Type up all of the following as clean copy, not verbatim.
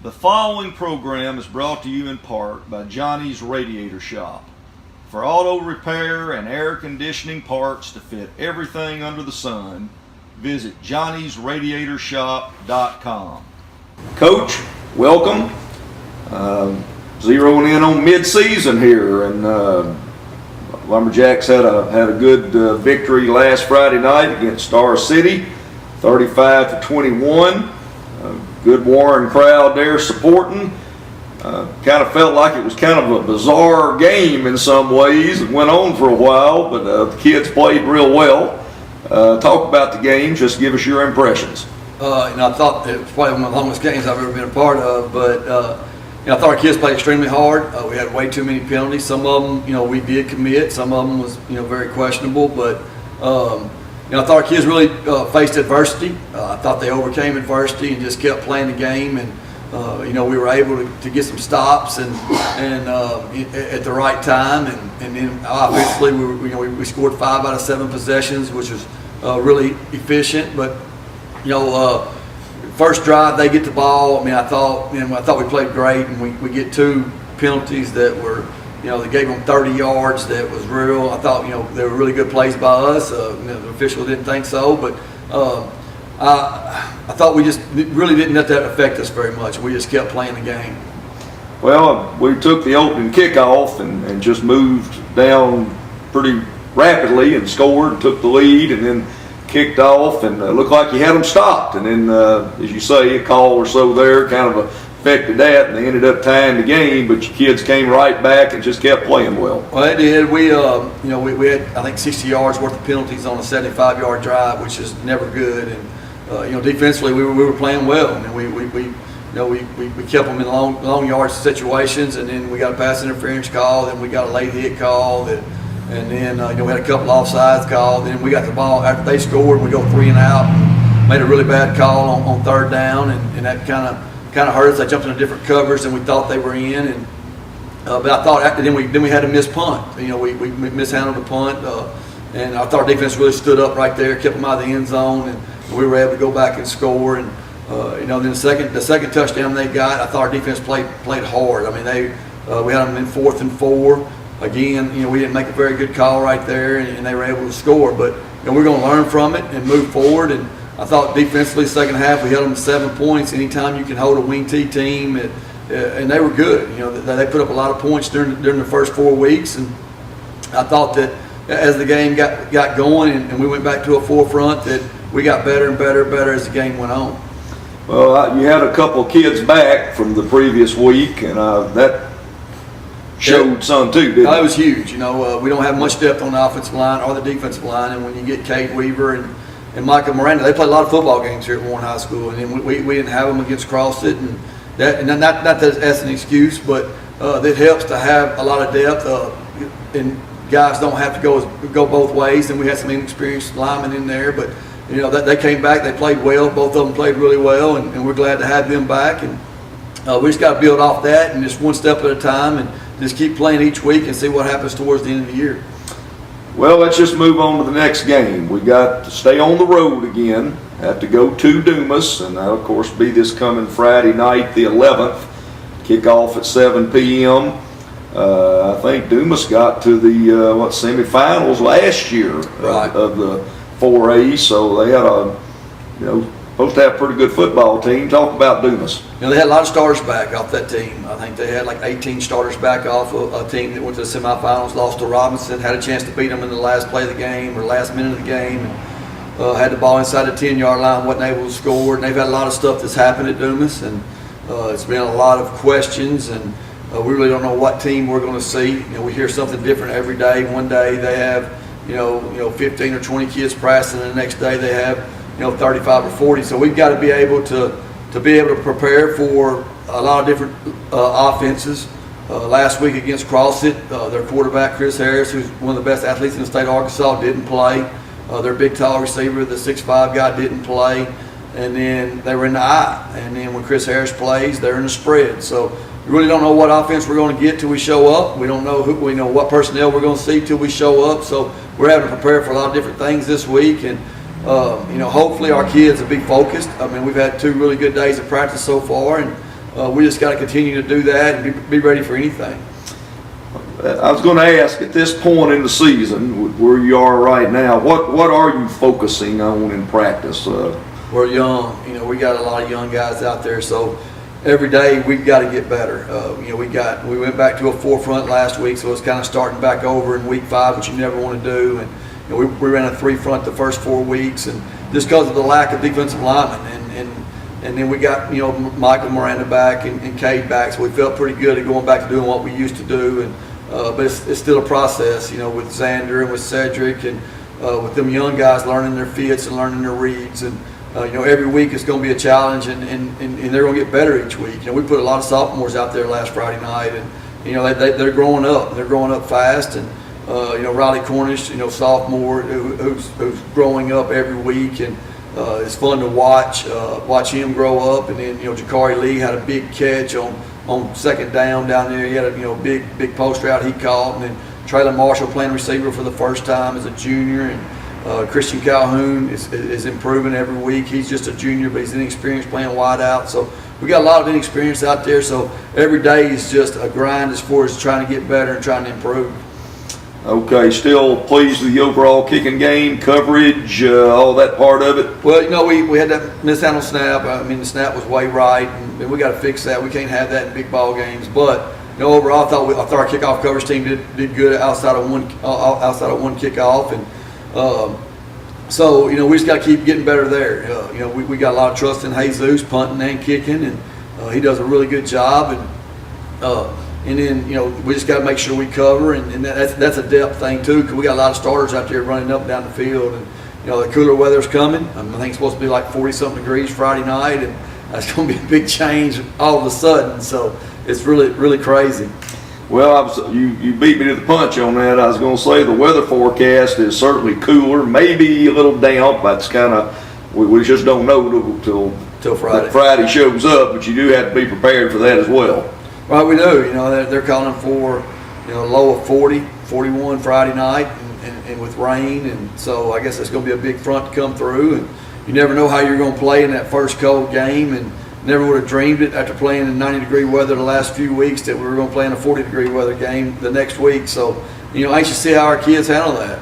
The following program is brought to you in part by Johnny's Radiator Shop. For auto repair and air conditioning parts to fit everything under the sun, visit johnnysradiatorshop.com. Coach, welcome. Zeroing in on mid-season here, and Lumberjacks had a good victory last Friday night against Star City, 35-21. Good Warren crowd there supporting. Kind of felt like it was kind of a bizarre game in some ways. It went on for a while, but the kids played real well. Talk about the game. Just give us your impressions. I thought it was probably one of the longest games I've ever been a part of, but I thought our kids played extremely hard. We had way too many penalties. Some of them, we did commit. Some of them was, very questionable, but I thought our kids really faced adversity. I thought they overcame adversity and just kept playing the game, and we were able to get some stops and at the right time, and then offensively we scored 5 out of 7 possessions, which was really efficient. But first drive they get the ball. I thought we played great, and we get 2 penalties that were. They gave them 30 yards. That was real. I thought, they were really good plays by us. The official didn't think so, but I thought we just really didn't let that affect us very much. We just kept playing the game. Well, we took the opening kickoff and just moved down pretty rapidly and scored, took the lead, and then kicked off, and looked like you had them stopped. And then, as you say, a call or so there kind of affected that, and they ended up tying the game, but your kids came right back and just kept playing well. Well, they did. We had, I think, 60 yards worth of penalties on a 75-yard drive, which is never good. And defensively, we were playing well. We kept them in long yard situations, and then we got a pass interference call, then we got a late hit call, and then we had a couple offsides called. Then we got the ball after they scored. We go 3 and out. And made a really bad call on third down, and that kind of hurt us. They jumped into different covers than we thought they were in, and but I thought then we had a missed punt. We mishandled the punt, and I thought our defense really stood up right there, kept them out of the end zone, and we were able to go back and score. And then the second touchdown they got, I thought our defense played hard. We had them in 4th and 4. Again, we didn't make a very good call right there, and they were able to score. But we're going to learn from it and move forward. And I thought defensively, second half, we held them to 7 points. Anytime you can hold a wing T team, and they were good. They put up a lot of points during the first 4 weeks, and I thought that as the game got going and we went back to a forefront, that we got better and better as the game went on. Well, you had a couple of kids back from the previous week, and that showed some too, didn't it? It was huge. We don't have much depth on the offensive line or the defensive line, and when you get Kate Weaver and Micah Miranda, they played a lot of football games here at Warren High School, and then we didn't have them against CrossFit, and not that that's an excuse, but it helps to have a lot of depth, and guys don't have to go both ways. And we had some inexperienced linemen in there, but they came back, they played well. Both of them played really well, and we're glad to have them back. And we just got to build off that, and just one step at a time, and just keep playing each week and see what happens towards the end of the year. Well, let's just move on to the next game. We got to stay on the road again. Have to go to Dumas, and that'll, of course, be this coming Friday night, the 11th. Kickoff at 7 p.m. I think Dumas got to the semifinals last year of the 4A, so they had supposed to have a pretty good football team. Talk about Dumas. They had a lot of starters back off that team. I think they had like 18 starters back off a team that went to the semifinals, lost to Robinson, had a chance to beat them in the last play of the game or last minute of the game, and had the ball inside the 10-yard line, wasn't able to score. And they've had a lot of stuff that's happened at Dumas, and it's been a lot of questions, and we really don't know what team we're going to see. We hear something different every day. One day they have 15 or 20 kids practicing, and the next day they have 35 or 40. So we've got to be able to prepare for a lot of different offenses. Last week against CrossFit, their quarterback Chris Harris, who's one of the best athletes in the state of Arkansas, didn't play. Their big tall receiver, the 6'5" guy, didn't play. And then they were in the I. And then when Chris Harris plays, they're in the spread. So we really don't know what offense we're going to get till we show up. We don't know what personnel we're going to see till we show up. So we're having to prepare for a lot of different things this week. And hopefully our kids will be focused. We've had 2 really good days of practice so far, and we just got to continue to do that and be ready for anything. I was going to ask, at this point in the season, where you are right now, what are you focusing on in practice? We're young, we got a lot of young guys out there, so every day we've got to get better. We went back to a 4-front last week, so it's kind of starting back over in week 5, which you never want to do. And we ran a 3-front the first 4 weeks, and just because of the lack of defensive linemen, and then we got Michael Miranda back and Cade back, so we felt pretty good at going back to doing what we used to do. And but it's still a process, with Xander and with Cedric and with them young guys learning their fits and learning their reads. And every week it's going to be a challenge, and they're going to get better each week. We put a lot of sophomores out there last Friday night, and they're growing up. They're growing up fast, and Riley Cornish, sophomore who's growing up every week, and it's fun to watch him grow up. And then Jakari Lee had a big catch on second down there. He had a big post route he caught, and then Traylon Marshall playing receiver for the first time as a junior, and Christian Calhoun is improving every week. He's just a junior, but he's inexperienced playing wide out. So we got a lot of inexperience out there. So every day is just a grind as far as trying to get better and trying to improve. Okay, still pleased with the overall kicking game, coverage, all that part of it? Well, we had that mishandled snap. The snap was way right, and we got to fix that. We can't have that in big ball games. But overall, I thought our kickoff coverage team did good outside of one kickoff, and so we just got to keep getting better there. We got a lot of trust in Jesus punting and kicking, and he does a really good job. And then, we just got to make sure we cover, and that's a depth thing too, because we got a lot of starters out there running up and down the field. And, the cooler weather's coming. I think it's supposed to be like 40-something degrees Friday night, and that's going to be a big change all of a sudden. So it's really, really crazy. Well, you beat me to the punch on that. I was going to say the weather forecast is certainly cooler, maybe a little damp. That's kind of, we just don't know till Friday. Friday shows up, but you do have to be prepared for that as well. Right, we do. They're calling for low of 40, 41 Friday night, and with rain, and so I guess it's going to be a big front to come through. And you never know how you're going to play in that first cold game, and never would have dreamed it after playing in 90-degree weather the last few weeks that we were going to play in a 40-degree weather game the next week. So anxious to see how our kids handle that.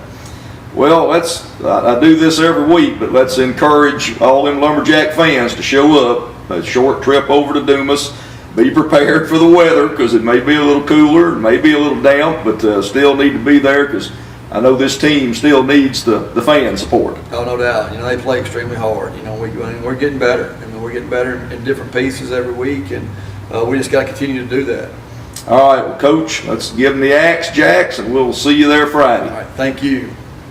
Well, I do this every week, but let's encourage all them Lumberjack fans to show up. A short trip over to Dumas. Be prepared for the weather, because it may be a little cooler, it may be a little damp, but still need to be there, because I know this team still needs the fan support. Oh, no doubt. They play extremely hard. We're getting better. We're getting better in different pieces every week, and we just got to continue to do that. All right, well, Coach, let's give them the Axe Jacks, and we'll see you there Friday. All right, thank you.